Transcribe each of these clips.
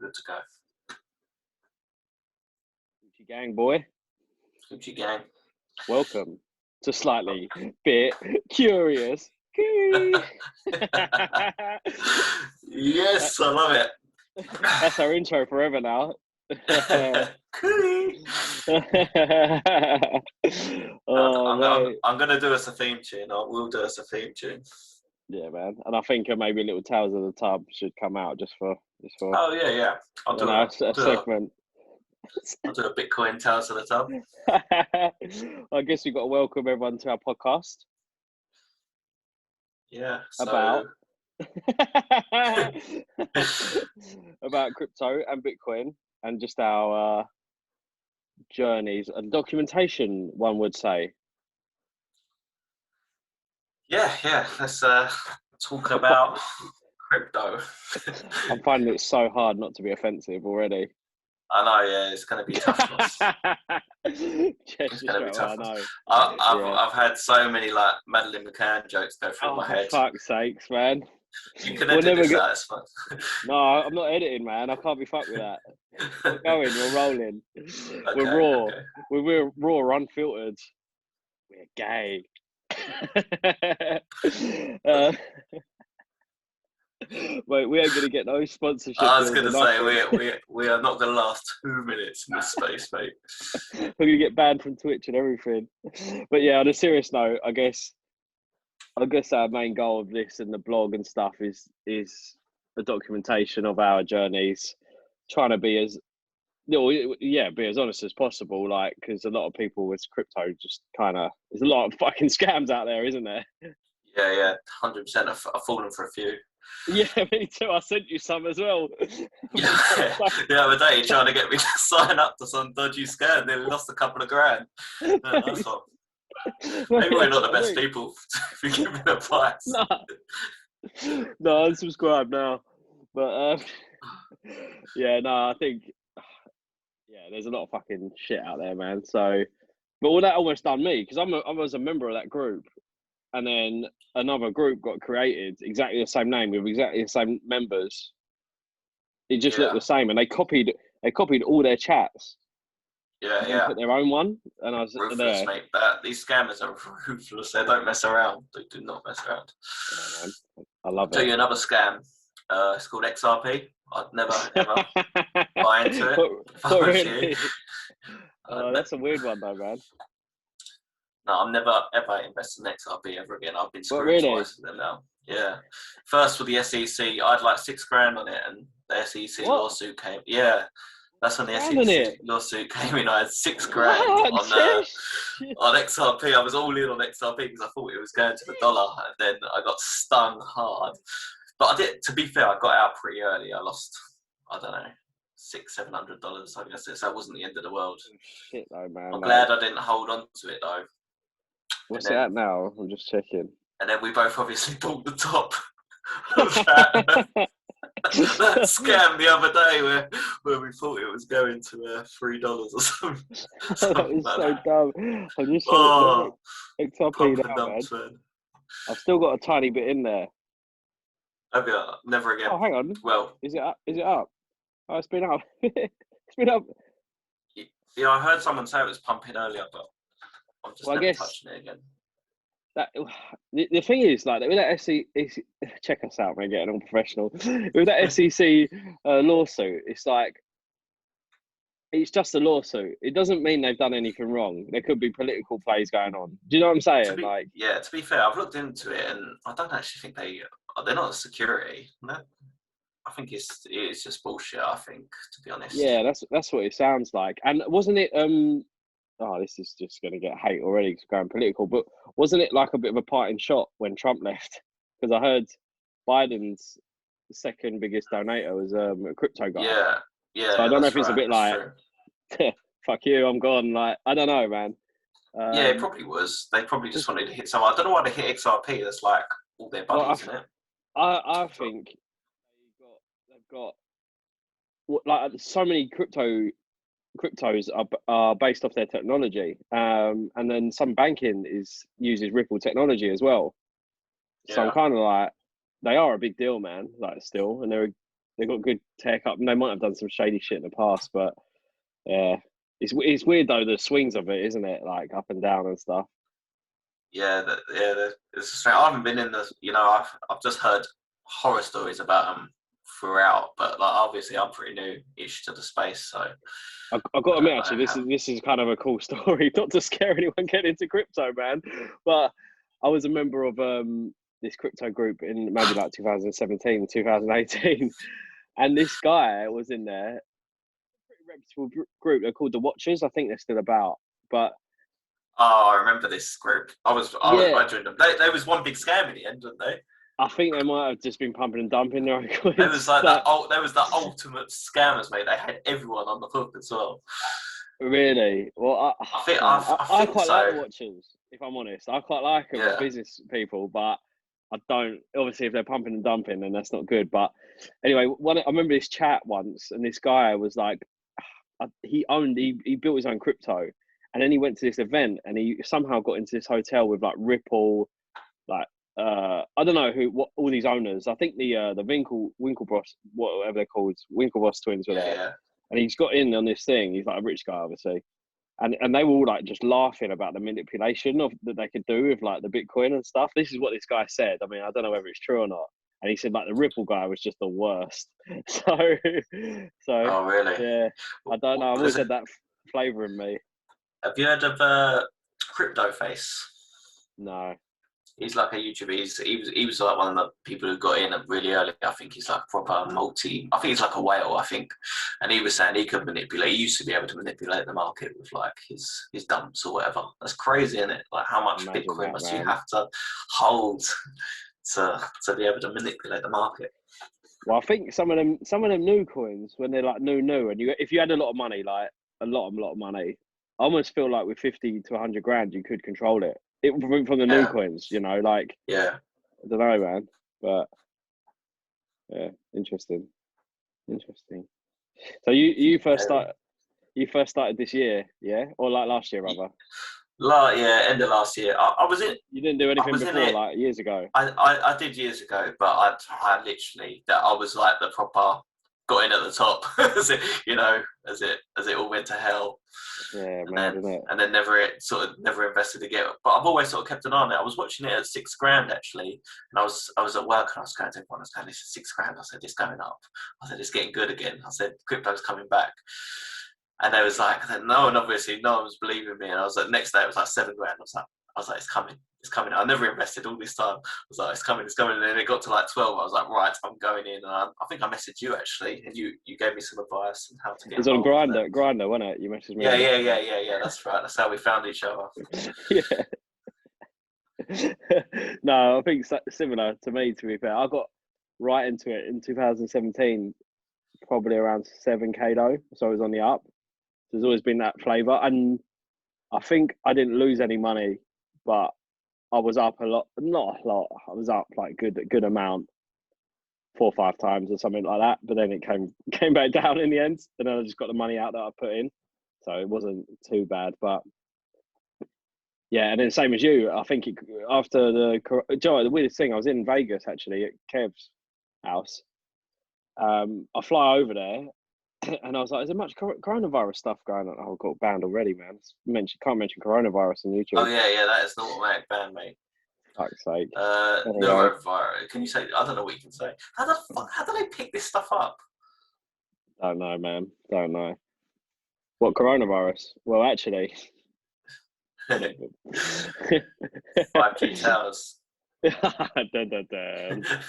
Good to go. Gucci gang, boy. Gucci gang. Welcome to Slightly Bit Curious. Yes, I love it. That's our intro forever now. I'm gonna do us a theme tune. I will do us a theme tune. Yeah, man. And I think maybe little Tales of the Tub should come out just for. Oh yeah. I'll do a segment. I'll do a Bitcoin Tales of the Tub. I guess we've got to welcome everyone to our podcast. Yeah. About crypto and Bitcoin and just our journeys and documentation, one would say. Yeah. Let's talk about crypto. I'm finding it so hard not to be offensive already. I know, yeah, it's going to be tough. It's going to be tough. I know. I've had so many like Madeleine McCann jokes go through my head. For fuck's sakes, man. You can edit this out, it's fun. No, I'm not editing, man. I can't be fucked with that. We're going, we're rolling. Okay, we're raw. Okay. We're raw, unfiltered. We're gay. Wait, we ain't gonna get no sponsorship. I was gonna say we are not gonna last 2 minutes in this space, mate. We're gonna get banned from Twitch and everything. But yeah, on a serious note, I guess our main goal of this and the blog and stuff is a documentation of our journeys, trying to be as honest as possible. Like, because a lot of people with crypto just kind of, there's a lot of fucking scams out there, isn't there? Yeah, 100%. I've fallen for a few. Yeah, me too. I sent you some as well. Yeah, the other day trying to get me to sign up to some dodgy scam, nearly lost a couple of grand. Yeah, that's what. Maybe we're not the best people to give me advice. No, unsubscribe now. But I think there's a lot of fucking shit out there, man. So, but all that almost done me because I was a member of that group. And then another group got created, exactly the same name with exactly the same members. It just looked the same, and they copied all their chats. Yeah. Put their own one, and I was ruthless, there. Mate. These scammers are ruthless. They don't mess around. They do not mess around. Yeah, man. I love it. I'll tell you another scam. It's called XRP. I'd never ever buy into it. Really? That's a weird one, though, man. No, I'm never ever invested in XRP ever again. I've been screwed twice with them now. Yeah. First with the SEC, I had like $6,000 on it, and the SEC lawsuit came. Yeah. That's when the SEC lawsuit came in. I had $6,000 on XRP. I was all in on XRP because I thought it was going to the dollar, and then I got stung hard. But I did. To be fair, I got out pretty early. I lost, I don't know, $600-700. I guess that wasn't the end of the world. Shit, though, man. I'm glad I didn't hold on to it though. What's it at now? I'm just checking. And then we both obviously pulled the top of that scam the other day where we thought it was going to $3 or something. That is so dumb. I'm just XRP now, man. I've still got a tiny bit in there. Have you? Never again. Oh, hang on. Well, is it up? Oh, it's been up. It's been up. Yeah, I heard someone say it was pumping earlier, but I'm just never touching it again. The thing is, like, with that SEC, check us out, man, getting all professional. With that SEC lawsuit, it's like, it's just a lawsuit. It doesn't mean they've done anything wrong. There could be political plays going on. Do you know what I'm saying? To be fair, I've looked into it, and I don't actually think they're not a security. No, I think it's just bullshit. I think, to be honest. Yeah, that's what it sounds like. And wasn't it? This is just going to get hate already because going political. But wasn't it like a bit of a parting shot when Trump left? Because I heard Biden's second biggest donator was a crypto guy. Yeah. So I don't know if it's a bit like, fuck you, I'm gone. Like, I don't know, man. Yeah, it probably was. They probably just wanted to hit someone. I don't know why they hit XRP. That's like all their buddies, isn't it? I think they've got like so many cryptos are based off their technology, and then some banking uses Ripple technology as well. So I'm kind of like, they are a big deal, man. Like, still, and they're they've got good tech up, and they might have done some shady shit in the past, but yeah, it's weird though, the swings of it, isn't it? Like up and down and stuff. Yeah, it's strange. I haven't been in the, I've just heard horror stories about them throughout, but like obviously I'm pretty new-ish to the space, so I've got to admit, actually, this is kind of a cool story. Not to scare anyone getting into crypto, man, but I was a member of this crypto group in maybe like 2017, 2018, and this guy was in there. Pretty reputable group. They're called the Watchers. I think they're still about, but. Oh, I remember this group. I joined them. They was one big scam in the end, didn't they? I think they might have just been pumping and dumping their own coins. It was like that. There was the ultimate scammers, mate. They had everyone on the hook as well. Really? Well, I think quite like the Watchers. If I'm honest, I quite like them as business people, but I don't. Obviously, if they're pumping and dumping, then that's not good. But anyway, I remember this chat once, and this guy was like, he built his own crypto. And then he went to this event, and he somehow got into this hotel with like Ripple, like I don't know what all these owners. I think the Winklevoss, whatever they're called, Winklevoss twins were there. Yeah. And he's got in on this thing. He's like a rich guy, obviously, and they were all like just laughing about the manipulation that they could do with like the Bitcoin and stuff. This is what this guy said. I mean, I don't know whether it's true or not. And he said like the Ripple guy was just the worst. So Oh really? Yeah, I don't know. I've always had that flavour in me. Have you heard of Crypto Face? No. He's like a YouTuber. He was like one of the people who got in really early. I think he's like proper I think he's like a whale. I think, and he was saying he could manipulate. He used to be able to manipulate the market with like his dumps or whatever. That's crazy, isn't it? Like how much Bitcoin must you have to hold to be able to manipulate the market? Well, I think some of them new coins when they're like new, and if you had a lot of money, like a lot of money. I almost feel like with 50 to 100 grand, you could control it. From the new coins, like. Yeah. I don't know, man, but yeah, interesting. So you first started this year, yeah, or like last year, rather. End of last year. I was in. You didn't do anything before, like years ago. I did years ago, but I literally I was like the proper got in at the top, as it all went to hell. Yeah, and then never invested again. But I've always sort of kept an eye on it. I was watching it at $6,000 actually, and I was at work and I was going to everyone. I was going, "This is $6,000." I said, "It's going up." I said, "It's getting good again." I said, "Crypto's coming back." And they was like, no, and obviously no one was believing me. And I was like, next day it was like $7,000. I was like, it's coming. I never invested all this time. I was like, it's coming. And then it got to like 12. I was like, right, I'm going in. And I think I messaged you actually, and you gave me some advice on how to get. It was on Grindr, wasn't it? You messaged me. Yeah. That's right. That's how we found each other. Yeah. No, I think similar to me. To be fair, I got right into it in 2017, probably around 7K though. So I was on the up. There's always been that flavour, and I think I didn't lose any money, but I was up a lot. Not a lot. I was up like good amount, 4 or 5 times or something like that. But then it came back down in the end, and then I just got the money out that I put in, so it wasn't too bad. But yeah, and then same as you, I think after the weirdest thing, I was in Vegas actually at Kev's house. I fly over there. And I was like, is there much coronavirus stuff going on? Oh, I got banned already, man. Can't mention coronavirus on YouTube. Oh, yeah, that is not automatic ban, mate. Fuck's sake. Neurovirus. Can you say? I don't know what you can say. How do they pick this stuff up? Don't know, man. Don't know. What coronavirus? Well, actually. 5G towers. Dun.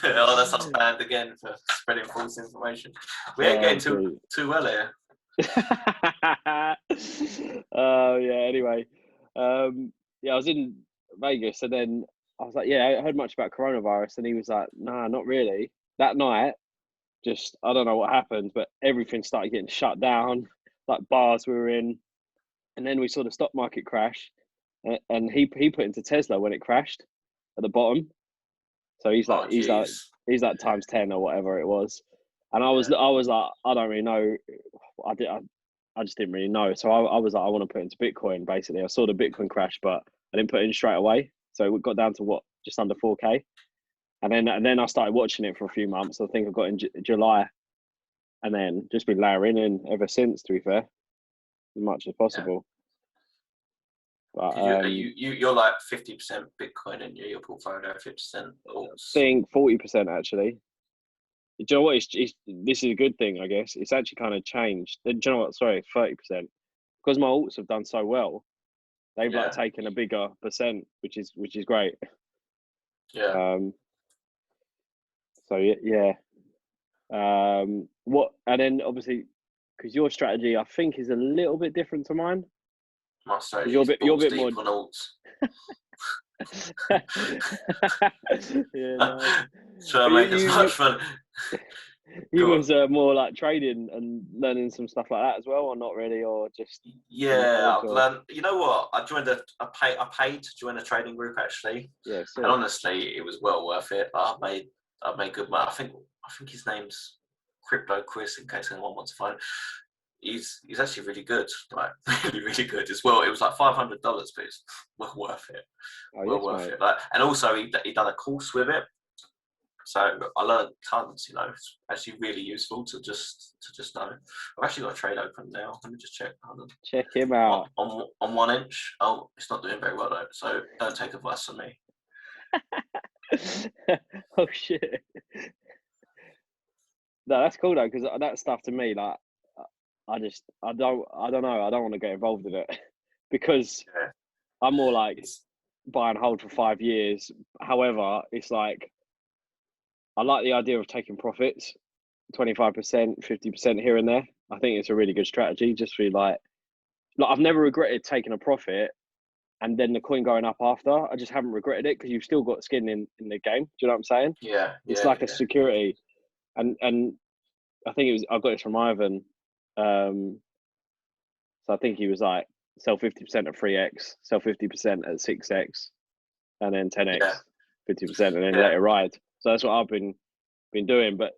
Oh, that's us banned again for spreading false information. We ain't getting too well here. Yeah. Anyway, I was in Vegas, and then I was like, "Yeah, I heard much about coronavirus," and he was like, "Nah, not really." That night, just I don't know what happened, but everything started getting shut down, like bars we were in, and then we saw the stock market crash, and he put into Tesla when it crashed at the bottom. So he's like times 10 or whatever it was. And I was like, I don't really know. I just didn't really know. So I was like, I want to put into Bitcoin basically. I saw the Bitcoin crash, but I didn't put in straight away. So it got down to just under 4K. And then I started watching it for a few months. I think I got in July, and then just been layering in ever since. To be fair, as much as possible. Yeah. But you're like 50% Bitcoin in your portfolio, 50% alts. I think 40% actually. Do you know what? This is a good thing, I guess. It's actually kind of changed. Do you know what? Sorry, 30%. Because my alts have done so well, they've like taken a bigger percent, which is great. Yeah. So yeah. What? And then obviously, because your strategy, I think, is a little bit different to mine. My strategy You're a bit deep more on alts. Yeah, no. Try to make as much fun. You was more like trading and learning some stuff like that as well, or not really, or just I've learned. You know what? I paid to join a trading group actually. Yeah, and honestly, it was well worth it. I've made good money. I think his name's Crypto Chris. In case anyone wants to find. He's actually really good, like really good as well. It was like $500, but it's well worth it. Worth it. Like, and also he done a course with it. So I learned tons, it's actually really useful to just know. I've actually got a trade open now. Let me just check. Hold on. Check him out. On 1 inch. Oh, it's not doing very well though, so don't take advice from me. Oh shit. No, that's cool though, because that stuff to me, like, I don't know. I don't want to get involved in it because I'm more like buy and hold for 5 years. However, it's like, I like the idea of taking profits, 25%, 50% here and there. I think it's a really good strategy just for like I've never regretted taking a profit and then the coin going up after. I just haven't regretted it because you've still got skin in the game. Do you know what I'm saying? Yeah. It's like a security. And I think I got this from Ivan. So I think he was like, sell 50% at 3x, sell 50% at 6x, and then 10x, 50%, and then let it ride. So that's what I've been doing. But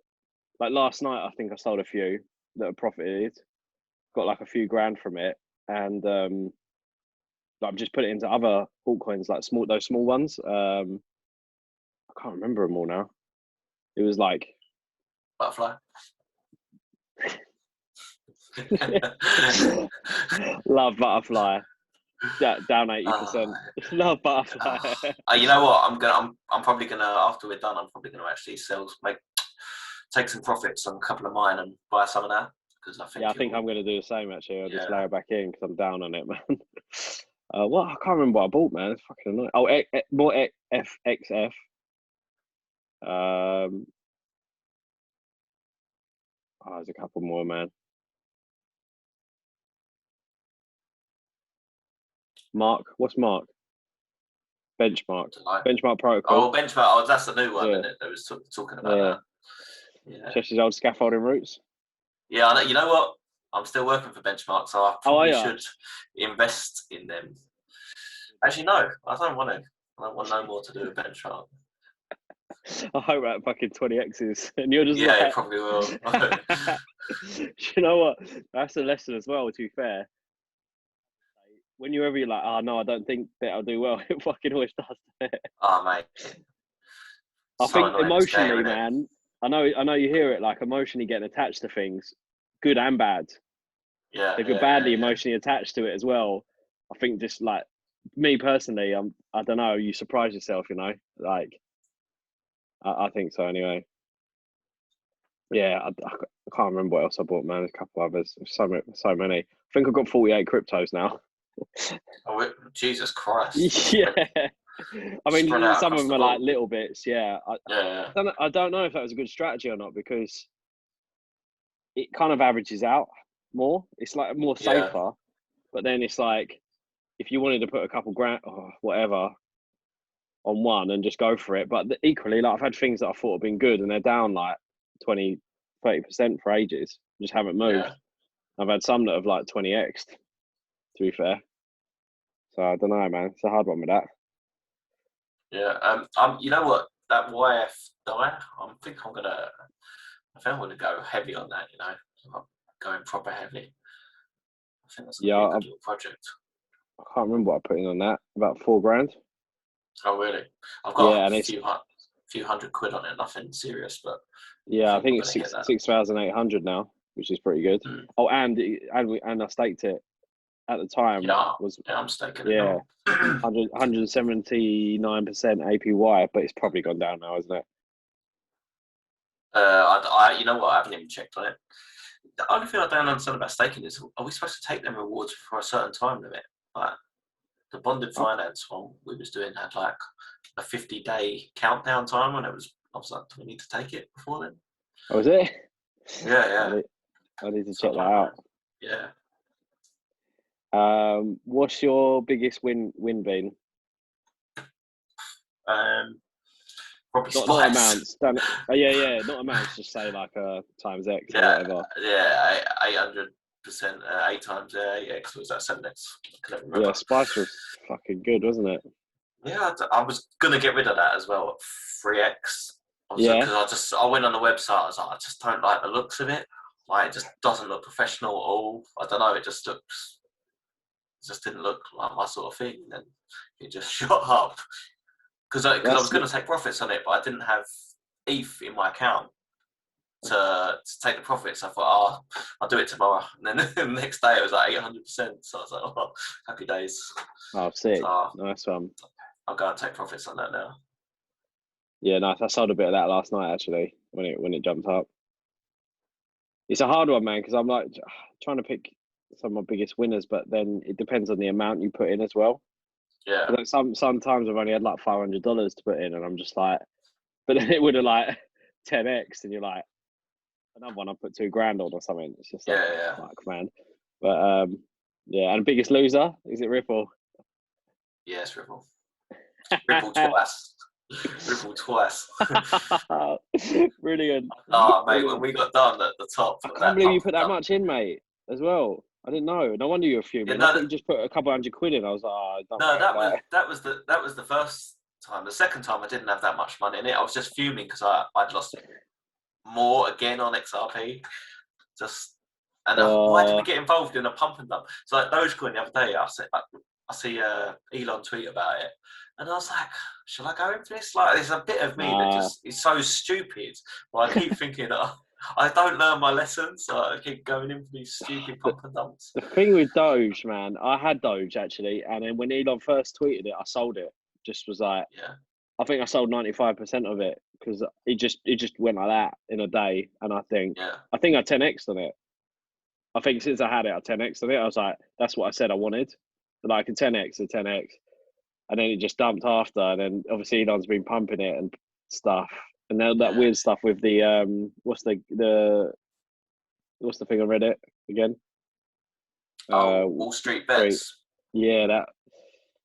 like last night, I think I sold a few that have profited, got like a few grand from it, and I've just put it into other altcoins, like those small ones. I can't remember them all now. It was like Butterfly. Love Butterfly. Down 80%. Love Butterfly. You know what? I'm probably gonna, after we're done, I'm probably gonna actually take some profits on a couple of mine and buy some of that, because I think I'm gonna do the same actually. I'll just layer back in because I'm down on it, man. What? I can't remember what I bought, man. It's fucking annoying. Oh, more FXF. There's a couple more, man. Mark, what's Mark? Benchmark. Benchmark Protocol. Oh, Benchmark. Oh, that's the new one, isn't it? That was talking about that. Yeah. Chesh's old scaffolding roots. Yeah, I know. You know what? I'm still working for Benchmark, so I probably should invest in them. Actually, no, I don't want to. I don't want no more to do with Benchmark. I hope that fucking 20x's, and you're just it probably will. You know what? That's a lesson as well. To be fair, when you're like, oh no, I don't think that I'll do well. It fucking always does. Oh mate. I think emotionally, man. I know you hear it, like emotionally getting attached to things, good and bad. Yeah. If you're badly emotionally attached to it as well, I think just like me personally, I don't know. You surprise yourself, like. I think so anyway. Yeah, I can't remember what else I bought, man. A couple others, so many. I think I've got 48 cryptos now. Oh, Jesus Christ! Yeah, I mean, some of them are like little bits. Yeah, I don't know if that was a good strategy or not, because it kind of averages out more. It's like more safer, but then it's like if you wanted to put a couple grand or whatever on one and just go for it. But equally, like I've had things that I thought have been good and they're down like 20, 30% for ages, just haven't moved. I've had some that have like 20x'd, to be fair. So I don't know, man. It's a hard one with that. Yeah. You know what? That YF die. I think I'm gonna go heavy on that. I'm going proper heavy. I think that's gonna be a good little project. I can't remember what I put in on that. About $4 grand. Oh really? I've got a few £100 on it, nothing serious, but yeah, I think it's 6,800 now, which is pretty good. Mm. Oh, and I staked it at the time. Yeah, was I'm staking it yeah, now. 179% APY, but it's probably gone down now, isn't it? You know what? I haven't even checked on it. The only thing I don't understand about staking is, are we supposed to take them rewards for a certain time limit? Like the bonded finance one we was doing had like a 50-day countdown time, and I was like, do we need to take it before then? Oh, is it? Yeah. I need to check that out. Yeah. What's your biggest win been? Probably not amounts. Yeah, not amounts. Just say like times X or whatever. Yeah, 800%, 8 times 8x. Was that 7x? Yeah, Spice was fucking good, wasn't it? Yeah, I was gonna get rid of that as well. 3x. Because I went on the website. I was like, I just don't like the looks of it. Like, it just doesn't look professional at all. I don't know. It just didn't look like my sort of thing. And it just shot up. Because I was going to take profits on it, but I didn't have ETH in my account to take the profits. I thought, I'll do it tomorrow. And then the next day it was like 800%. So I was like, oh, happy days. Oh, sick. So, nice one. I'll go and take profits on that now. Yeah, nice. I sold a bit of that last night, actually, when it jumped up. It's a hard one, man, because I'm like trying to pick some of my biggest winners, but then it depends on the amount you put in as well. Yeah. Like sometimes I've only had like $500 to put in, and I'm just like, but then it would have like 10x, and you're like, another one I put $2,000 on or something. It's just like, fuck, man. But yeah, and biggest loser, is it Ripple? Yes, Ripple. Ripple twice. Ripple twice. Brilliant. Oh, mate, when we got done at the top. I can't believe you put that much in, mate, as well. I didn't know. No wonder you're fuming. I thought you just put a couple £100 in. I was like, that was the first time. The second time I didn't have that much money in it. I was just fuming because I'd lost more again on XRP. Why did we get involved in a pump and dump? So like Dogecoin the other day, I see Elon tweet about it, and I was like, should I go into this? Like, there's a bit of me that just is so stupid. Well, I keep thinking, I don't learn my lessons, so I keep going in for these stupid pump and dumps. The thing with Doge, man, I had Doge actually, and then when Elon first tweeted it, I sold it. Just was like, I think I sold 95% of it because it just went like that in a day, and I think I 10x'd on it. I think since I had it, I 10x'd on it. I was like, that's what I said I wanted. Like a 10x, and then it just dumped after. And then obviously Elon's been pumping it and stuff. And then that weird stuff with the what's the thing on Reddit again? Wall Street bets. Yeah,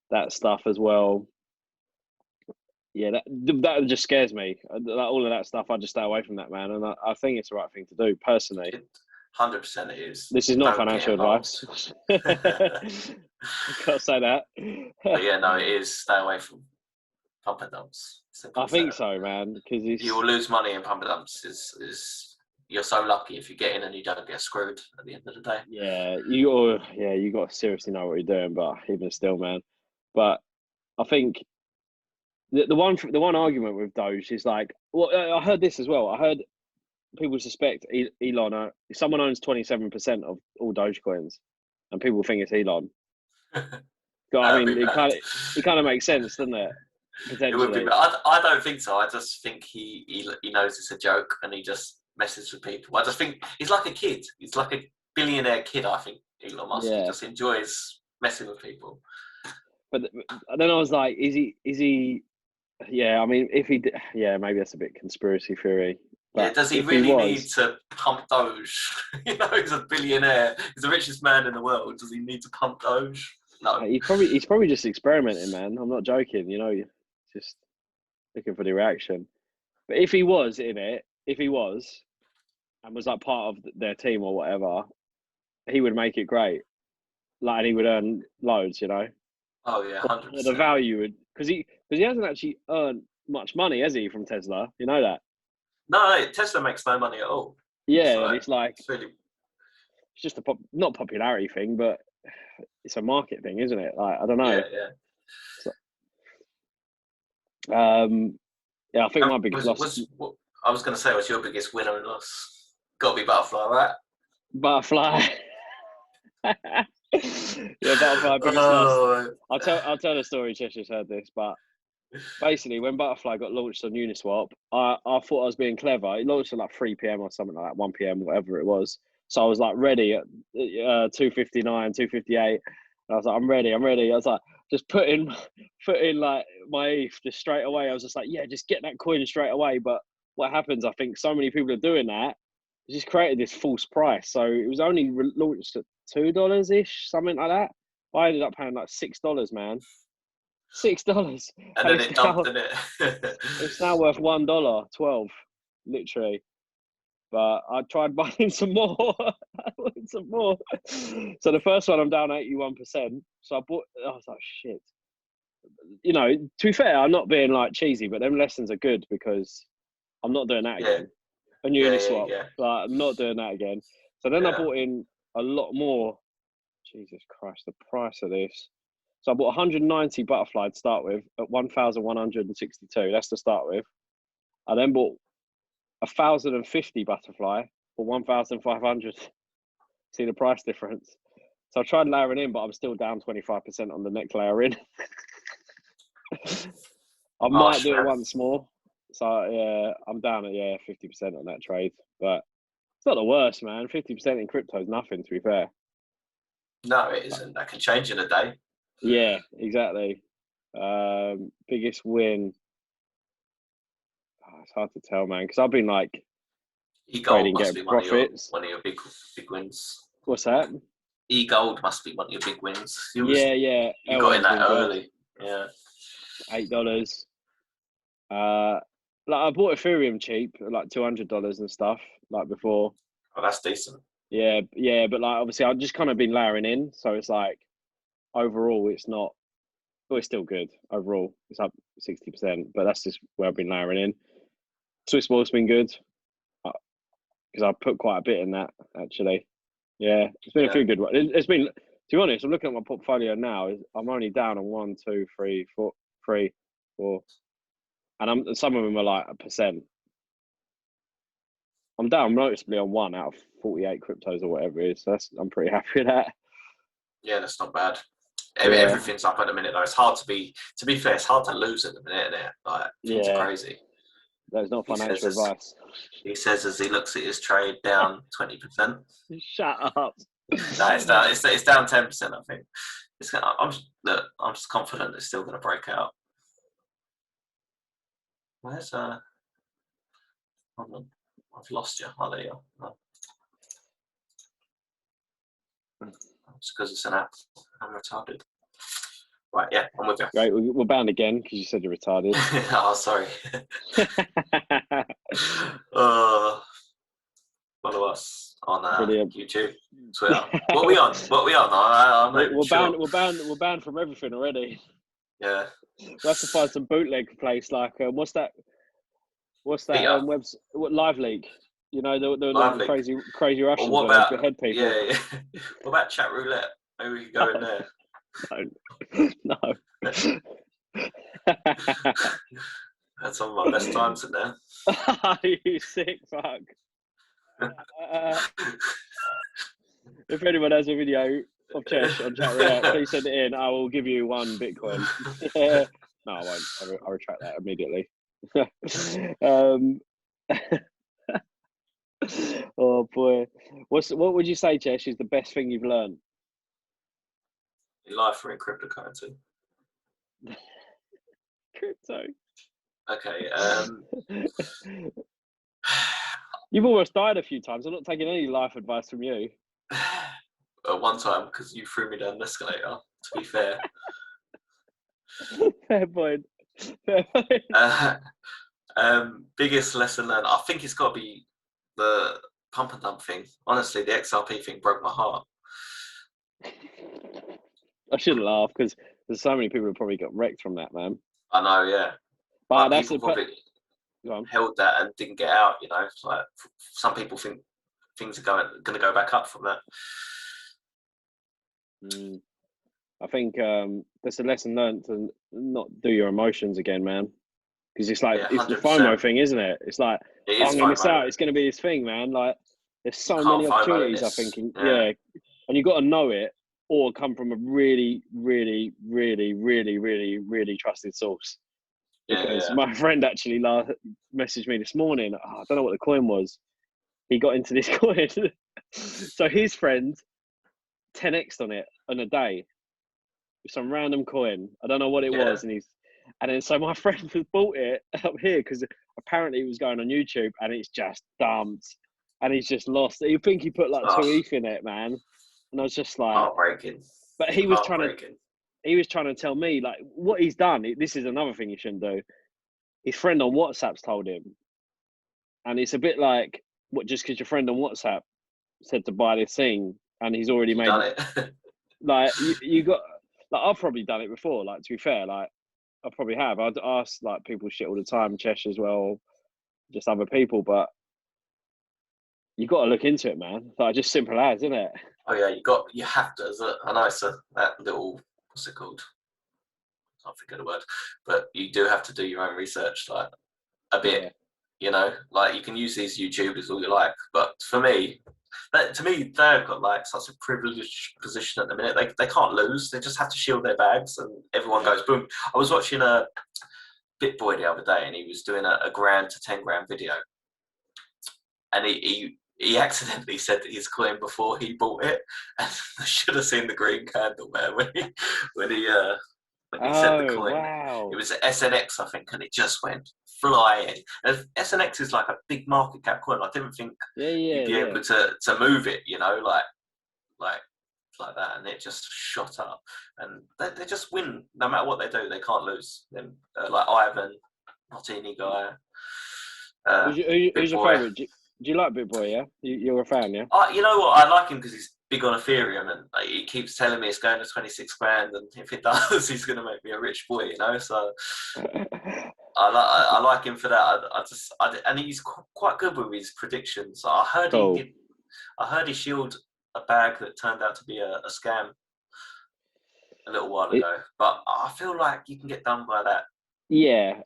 that stuff as well. Yeah, that just scares me. All of that stuff, I just stay away from that, man. And I think it's the right thing to do, personally. 100% it is. This is not financial advice. Can't say that. But yeah, no, it is. Stay away from pump and dumps. I think so, man. Because you will lose money in pump and dumps. Is you're so lucky if you get in and you don't get screwed at the end of the day. Yeah, you got to seriously know what you're doing. But even still, man. But I think the one argument with Doge is like, well, I heard this as well. I heard people suspect Elon. Someone owns 27% of all Dogecoins, and people think it's Elon. I mean, it kind of makes sense, doesn't it? Potentially. It would be. I don't think so. I just think he knows it's a joke and he just messes with people. I just think he's like a kid. He's like a billionaire kid. I think Elon Musk. He just enjoys messing with people. But then I was like, is he? Yeah, I mean, if he did, maybe that's a bit conspiracy theory. But does he really need to pump Doge? He's a billionaire. He's the richest man in the world. Does he need to pump Doge? No. He's probably just experimenting, man. I'm not joking. Just looking for the reaction. But if he was in it, and was like part of their team or whatever, he would make it great. Like, and he would earn loads, Oh yeah, 100%. The value would, because he hasn't actually earned much money, has he, from Tesla? You know that. No, Tesla makes no money at all. Yeah, it's just not popularity thing, but it's a market thing, isn't it? Like, I don't know. Yeah. Yeah, I think my biggest loss. I was going to say, what's your biggest winner and loss? Got to be butterfly, right? Butterfly. Yeah, butterfly biggest loss. I'll tell the story. Chesh's heard this, but basically, when Butterfly got launched on Uniswap, I thought I was being clever. It launched at like 3 p.m. or something like that, 1 p.m. whatever it was. So I was like ready at 2:59, 2:58. I was like, I'm ready. I was like, just put in like my ETH just straight away. I was just like, yeah, just get that coin straight away. But what happens? I think so many people are doing that. It just created this false price. So it was only launched at $2 ish, something like that. I ended up paying like $6, man. $6, and then it dumped, didn't it? It's now worth $1.12, literally. But I tried buying some more. I wanted some more. So the first one, I'm down 81%. So I was like, shit. You know, to be fair, I'm not being like cheesy, but them lessons are good because I'm not doing that again. On Uniswap, like, I'm not doing that again. So then I bought in a lot more. Jesus Christ, the price of this. So I bought 190 butterfly to start with at 1,162. That's to start with. I then bought 1,050 butterfly for 1,500. See the price difference. So I tried layering in, but I'm still down 25% on the next layer in. I might do it once more. So yeah, I'm down at 50% on that trade. But it's not the worst, man. 50% in crypto is nothing, to be fair. No, it isn't. That can change in a day. Yeah, exactly. Biggest win. Oh, it's hard to tell, man, because I've been like E-Gold must be one of your big wins. What's that? E-Gold must be one of your big wins. You got in that early. Yeah. $8. Like I bought Ethereum cheap, like $200 and stuff, like before. Oh, that's decent. Yeah, but like obviously I've just kind of been layering in, so it's like overall it's not. But it's still good. Overall, it's up 60%, but that's just where I've been layering in. Swiss ball's been good because I put quite a bit in that actually. Yeah, it's been a few good ones. It's been, to be honest, I'm looking at my portfolio now. I'm only down on 1, 2, 3, 4, and some of them are like 1%. I'm down noticeably on 1 out of 48 cryptos or whatever it is. So I'm pretty happy with that. Yeah, that's not bad. Everything's up at the minute though. It's hard to be fair, it's hard to lose at the minute, isn't it? Like things are crazy. That's not financial advice. He says as he looks at his trade down 20%. Shut up. No, it's down. It's down 10%. I think. I'm just confident it's still going to break out. Where's Hold on. I've lost you. Oh, there you are. No. It's because it's an app. I'm retarded. Right, yeah, I'm with you. Right, we're banned again because you said you're retarded. Oh, sorry. Follow us on YouTube, Twitter. What are we on? We're banned from everything already. Yeah. We have to find some bootleg place like what's that website? What Live Leak? You know the crazy Russians where they behead people. Yeah. What about chat roulette? Maybe we could go in there. No. Had some of my best times in there. You sick fuck. If anyone has a video of Chesh on chat roulette, please send it in. I will give you 1 Bitcoin. No, I won't. I'll retract that immediately. Oh boy, what would you say, Chesh, is the best thing you've learned in life or in cryptocurrency? Crypto. Okay. You've almost died a few times. I'm not taking any life advice from you. At one time, because you threw me down an escalator. To be fair. Fair point. Biggest lesson learned. I think it's got to be the pump and dump thing. Honestly, the XRP thing broke my heart. I shouldn't laugh because there's so many people who probably got wrecked from that, man. I know, yeah. But that's people probably held that and didn't get out. You know, it's like some people think things are going to go back up from that. I think that's a lesson learned to not do your emotions again, man. because it's like, Yeah, it's the 100%. FOMO thing, isn't it? It's like, It I'm is going to miss out. FOMO. It's going to be this thing, man. Like, there's so Can't many FOMO in opportunities, I this. think. Yeah. And you've got to know it or come from a really, really, really, really, really, really trusted source. Because my friend actually messaged me this morning. I don't know what the coin was. He got into this coin. So his friend 10x'd on it on a day with some random coin. I don't know what it was. And then so my friend has bought it up here because apparently it was going on YouTube and it's just dumped. And he's just lost. You think he put like 2 ETH in it, man. And I was just like, heartbreaking. But he was trying to tell me like what he's done. This is another thing he shouldn't do. His friend on WhatsApp's told him. And it's a bit like, what, just because your friend on WhatsApp said to buy this thing and he's already made done it. Like you got, like I've probably done it before. Like to be fair, like I probably have. I'd ask like people shit all the time, Chesh as well, just other people. But you got to look into it, man. Like just simple as, isn't it? Oh yeah, you have to. I know it's that little, what's it called? I can't think of the word, but you do have to do your own research, like a bit. Yeah. You know, like you can use these YouTubers all you like, but for me, to me, they've got like such a privileged position at the minute. They can't lose. They just have to shield their bags, and everyone goes boom. I was watching a BitBoy the other day, and he was doing a grand to 10 grand video, and he accidentally said his coin before he bought it, and I should have seen the green candle, man, when he said the coin. Wow. It was SNX, I think, and it just went flying. And SNX is like a big market cap coin. I didn't think you'd be able to move it, you know, like that, and it just shot up. And they just win no matter what they do. They can't lose. Then like Ivan, Martini guy. Who's your favourite? Do you like BitBoy? Yeah, you're a fan, yeah. You know what? I like him because he's big on Ethereum, and like, he keeps telling me it's going to 26 grand, and if it does, he's going to make me a rich boy, you know. So I like him for that. And he's quite good with his predictions. I heard he shielded a bag that turned out to be a scam a little while ago, but I feel like you can get done by that. Yeah.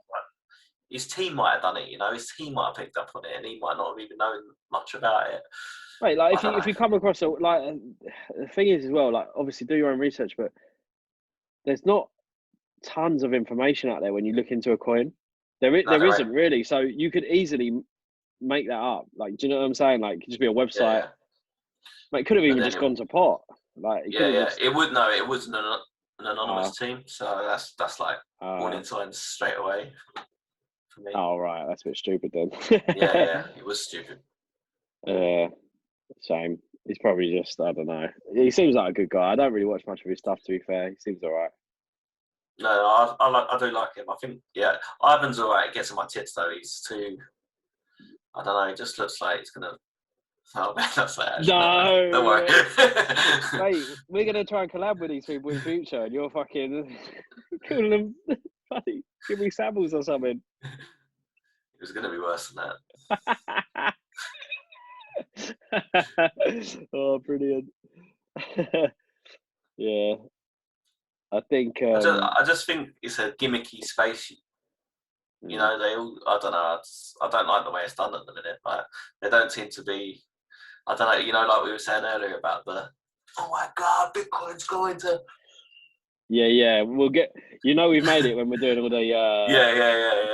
His team might have done it, you know. His team might have picked up on it, and he might not have even known much about it. Right, like if you come across the thing is as well, like obviously do your own research, but there's not tons of information out there when you look into a coin. There isn't really, so you could easily make that up. Like, do you know what I'm saying? Like, it could just be a website. Yeah. Like, it could have even just gone to pot. Like, it would. No, it wasn't an anonymous team, so that's like warning signs straight away for me. Oh right, that's a bit stupid then. yeah, it was stupid. Shame. He's probably just, I don't know. He seems like a good guy. I don't really watch much of his stuff, to be fair. He seems all right. No, I do like him. I think, Ivan's all right. He gets on my tits, though. He's too, I don't know, he just looks like he's going to, oh, man, that's like, no. Don't worry. Mate, we're going to try and collab with these people in future, and you're fucking calling them, buddy, give me samples or something. It was going to be worse than that. Oh, brilliant. Yeah, I think I just think it's a gimmicky space. You know, they all, I don't know, I don't like the way it's done at the minute. Like, they don't seem to be, I don't know, you know, like we were saying earlier about the, oh my God, Bitcoin's going to. Yeah, we'll get, you know, we've made it when we're doing all the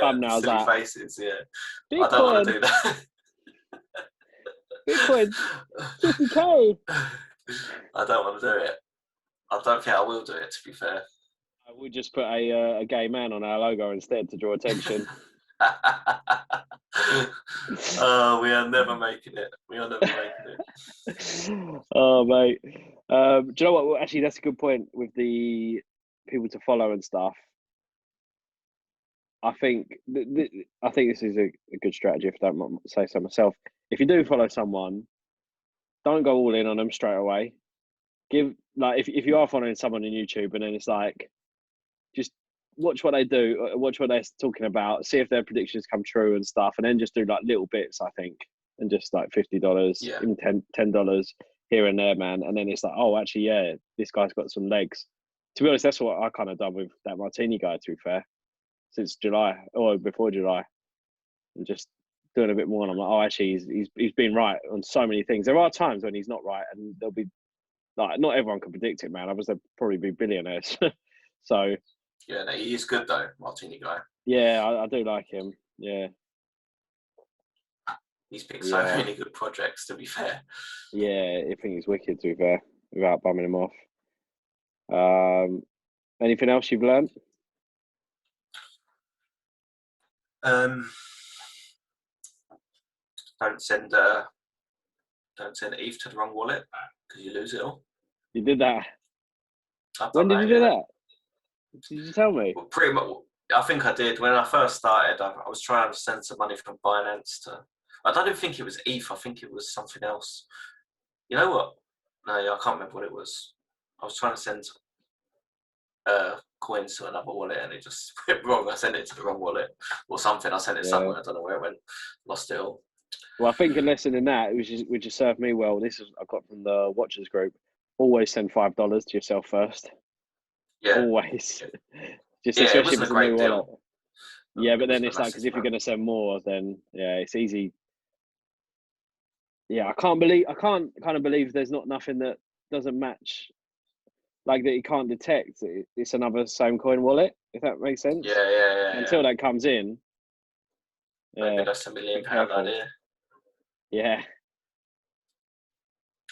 thumbnails silly out. faces, Bitcoin. I don't want to do that. Bitcoin, 50K. I don't want to do it. I don't think I will do it, to be fair. I would just put a gay man on our logo instead to draw attention. Oh, we are never making it. We are never making it. Oh, mate. Do you know what? Well, actually, that's a good point with the people to follow and stuff. I think this is a good strategy, if I don't say so myself. If you do follow someone, don't go all in on them straight away. If you are following someone on YouTube and then it's like, just watch what they do, watch what they're talking about, see if their predictions come true and stuff, and then just do like little bits, I think, and just like $50, even $10 here and there, man. And then it's like, oh, actually, yeah, this guy's got some legs. To be honest, that's what I kind of done with that Martini guy, to be fair. since July or before July, and just doing a bit more. And I'm like, oh, actually, he's been right on so many things. There are times when he's not right, and there'll be like not everyone can predict it, man. Otherwise, they'll probably be billionaires. So yeah, no, he is good though, Martini guy. yeah, I do like him. Yeah, he's picked so many good projects. To be fair, yeah, I think he's wicked. To be fair, without bumming him off. Anything else you've learned? Don't send ETH to the wrong wallet because you lose it all. You did that. When did you do that? Did you tell me? Well, pretty much. I think I did. When I first started, I was trying to send some money from Binance to. I don't even think it was ETH. I think it was something else. You know what? No, I can't remember what it was. I was trying to send coins to another wallet and it just went wrong. I sent it to the wrong wallet or something. I sent it somewhere. I don't know where it went. Lost it all. Well, I think a lesson in that, which has served me well, this is I got from the Watchers group. Always send $5 to yourself first. Yeah. Always. Just yeah, especially it wasn't if a great deal. Wallet. Yeah, but then it's like, because if you're going to send more, then yeah, it's easy. Yeah, I can't kind of believe there's not nothing that doesn't match, like that you can't detect. It's another same coin wallet, if that makes sense. Yeah. Until that comes in. Maybe that's £1 million idea. Yeah.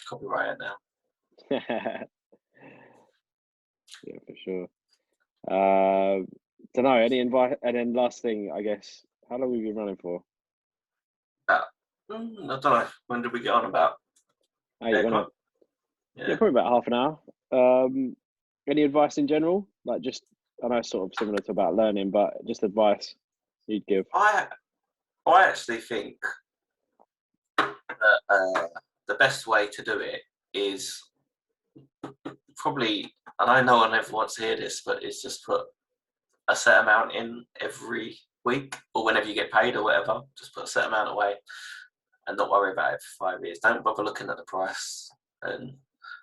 Copyright it now. Yeah, for sure. Don't know, any invite, and then last thing, I guess, how long have you been running for? I don't know. When did we get on about? 8 o'clock? Yeah, probably about half an hour. Any advice in general? Like just, I know it's sort of similar to about learning, but just advice you'd give. I actually think that the best way to do it is probably, and I know I never want to hear this, but it's just put a set amount in every week or whenever you get paid or whatever. Just put a set amount away and not worry about it for 5 years. Don't bother looking at the price and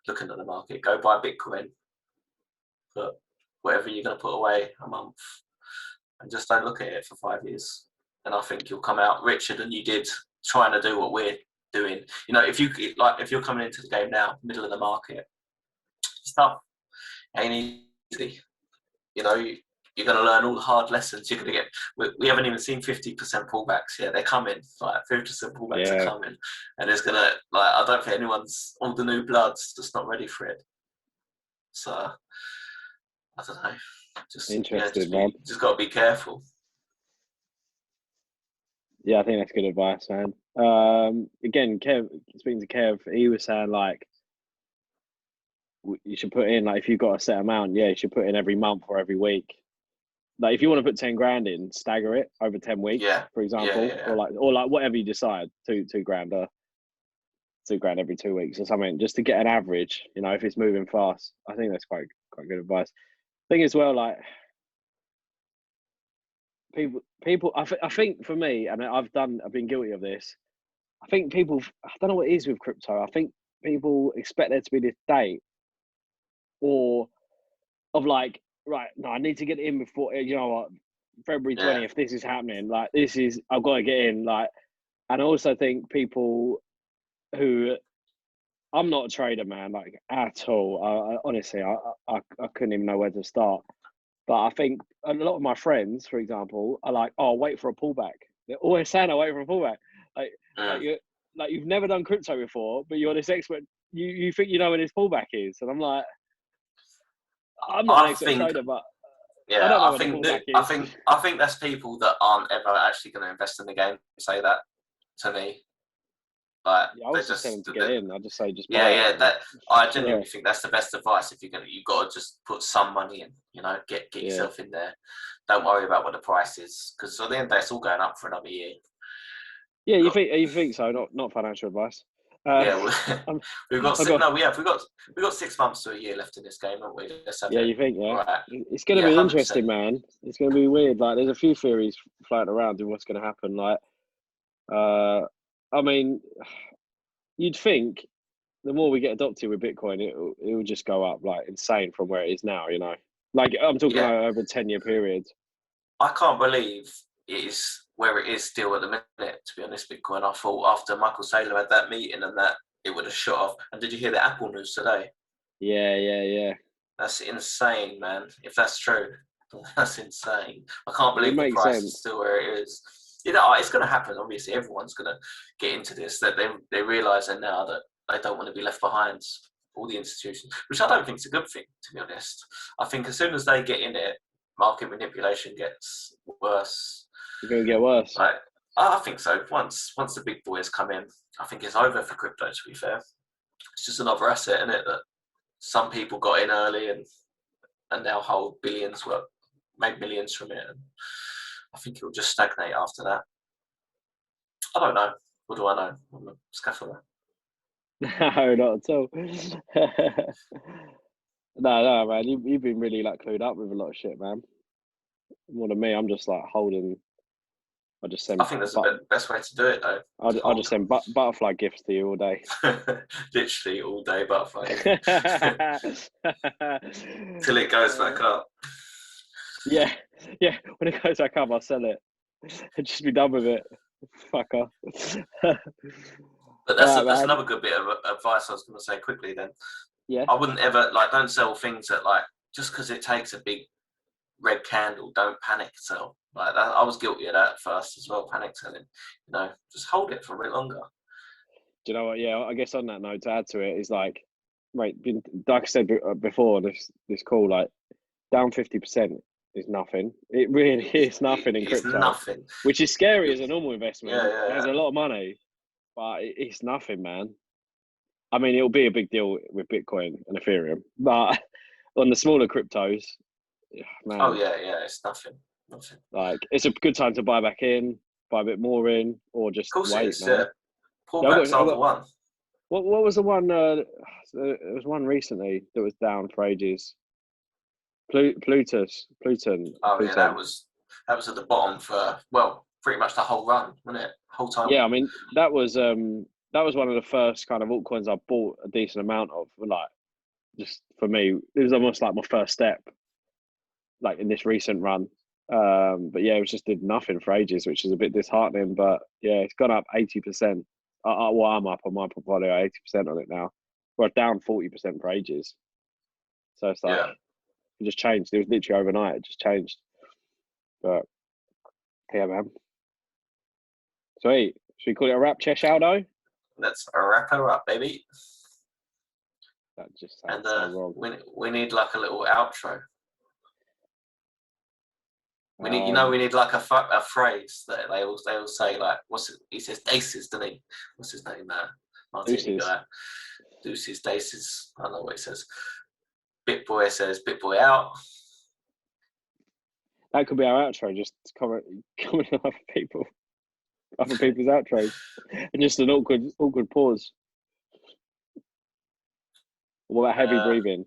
looking at the market. Go buy Bitcoin. Put whatever you're going to put away a month and just don't look at it for 5 years. And I think you'll come out richer than you did trying to do what we're doing. You know, if you're coming into the game now, middle of the market, it's tough. Ain't easy. You know, you're going to learn all the hard lessons. You're going to get. We haven't even seen 50% pullbacks yet. They're coming. Like 50% pullbacks are coming, and it's going to I don't think all the new blood's just not ready for it. So I don't know. Just got to be careful. Yeah, I think that's good advice, man. Again, Kev, speaking to Kev, he was saying like you should put in, like if you've got a set amount, you should put in every month or every week. Like if you want to put 10 grand in, stagger it over 10 weeks, for example, or like whatever you decide, $2 grand every 2 weeks or something, just to get an average. You know, if it's moving fast, I think that's quite good advice. Thing as well, like people. I think for me, and I've been guilty of this. I think people. I don't know what it is with crypto. I think people expect there to be this date, or of like, right, no, I need to get in before, you know what, February 20th, this is happening. Like, I've got to get in. Like, and I also think people who, I'm not a trader, man, like at all. Honestly, I couldn't even know where to start. But I think a lot of my friends, for example, are like, oh, wait for a pullback. They're always saying, I wait for a pullback. Like you've never done crypto before, but you're this expert. You think you know when this pullback is. And I'm like, I'm not an expert trader, but I think that's people that aren't ever actually going to invest in the game say that to me. Like, I was just telling them to get in. I just say I genuinely think that's the best advice. If you've got to just put some money in. You know, get yourself in there. Don't worry about what the price is, because at the end of the day, it's all going up for another year. Yeah, you think so? Not financial advice. We've got 6 months to a year left in this game, haven't we? You think? Yeah, right. It's going to be 100%. Interesting, man. It's going to be weird. Like, there's a few theories floating around of what's going to happen. Like, I mean, you'd think the more we get adopted with Bitcoin, it will just go up like insane from where it is now. You know, like I'm talking about over a 10-year period. I can't believe it is where it is still at the minute, to be honest, Bitcoin. I thought after Michael Saylor had that meeting and that, it would have shot off. And did you hear the Apple news today? Yeah. That's insane, man. If that's true, that's insane. I can't believe the price is still where it is. You know, it's going to happen. Obviously, everyone's going to get into this. That they realise now that they don't want to be left behind. All the institutions, which I don't think is a good thing, to be honest. I think as soon as they get in it, market manipulation gets worse. It's going to get worse. Like, I think so. Once the big boys come in, I think it's over for crypto. To be fair, it's just another asset, isn't it? That some people got in early and now hold billions, made millions from it. And I think it will just stagnate after that. I don't know. What do I know? I'm a scaffolder. No, not at all. No, man. You've been really like clued up with a lot of shit, man. More than me, I'm just like holding. I think that's the best way to do it, though. I'll just send butterfly gifts to you all day. Literally all day butterfly. Till it goes back up. Yeah. When it goes back up, I'll sell it. Just be done with it. Fucker. But that's another good bit of advice I was going to say quickly then. Yeah. I wouldn't ever, don't sell things that, just because it takes a big red candle, don't panic sell. Like that, I was guilty of that at first as well, panic selling. Just hold it for a bit longer. Do you know what? Yeah, I guess on that note, to add to it is like I said before, this call, like down 50% is nothing. It really is nothing in crypto. It's nothing. Which is scary as a normal investment. Yeah. There's a lot of money, but it's nothing, man. I mean, it'll be a big deal with Bitcoin and Ethereum, but on the smaller cryptos, man. Oh yeah, it's nothing. Like, it's a good time to buy back in, buy a bit more in, or just wait, man. Yeah. Pullbacks are the one. What was the one? There was one recently that was down for ages. Pluton. Oh yeah, that was at the bottom for pretty much the whole run, wasn't it? Whole time. Yeah, I mean that was one of the first kind of altcoins I bought a decent amount of. Like, just for me, it was almost like my first step, like in this recent run. But yeah, it just did nothing for ages, which is a bit disheartening. But yeah, it's gone up 80%. I'm up on my portfolio 80% on it now. We're down 40% for ages. So it's like it just changed. It was literally overnight. It just changed. But yeah, man. Sweet. Should we call it a wrap, Chesh Aldo? Let's wrap her up, baby. That just sounds so wrong. We need like a little outro. We need like a phrase that they all say, like, he says Daces, doesn't he? What's his name? Martini guy. Deuces, Daces. I don't know what he says. Bitboy says Bitboy out. That could be our outro, just comment on other people's outros. And just an awkward pause. What about heavy breathing?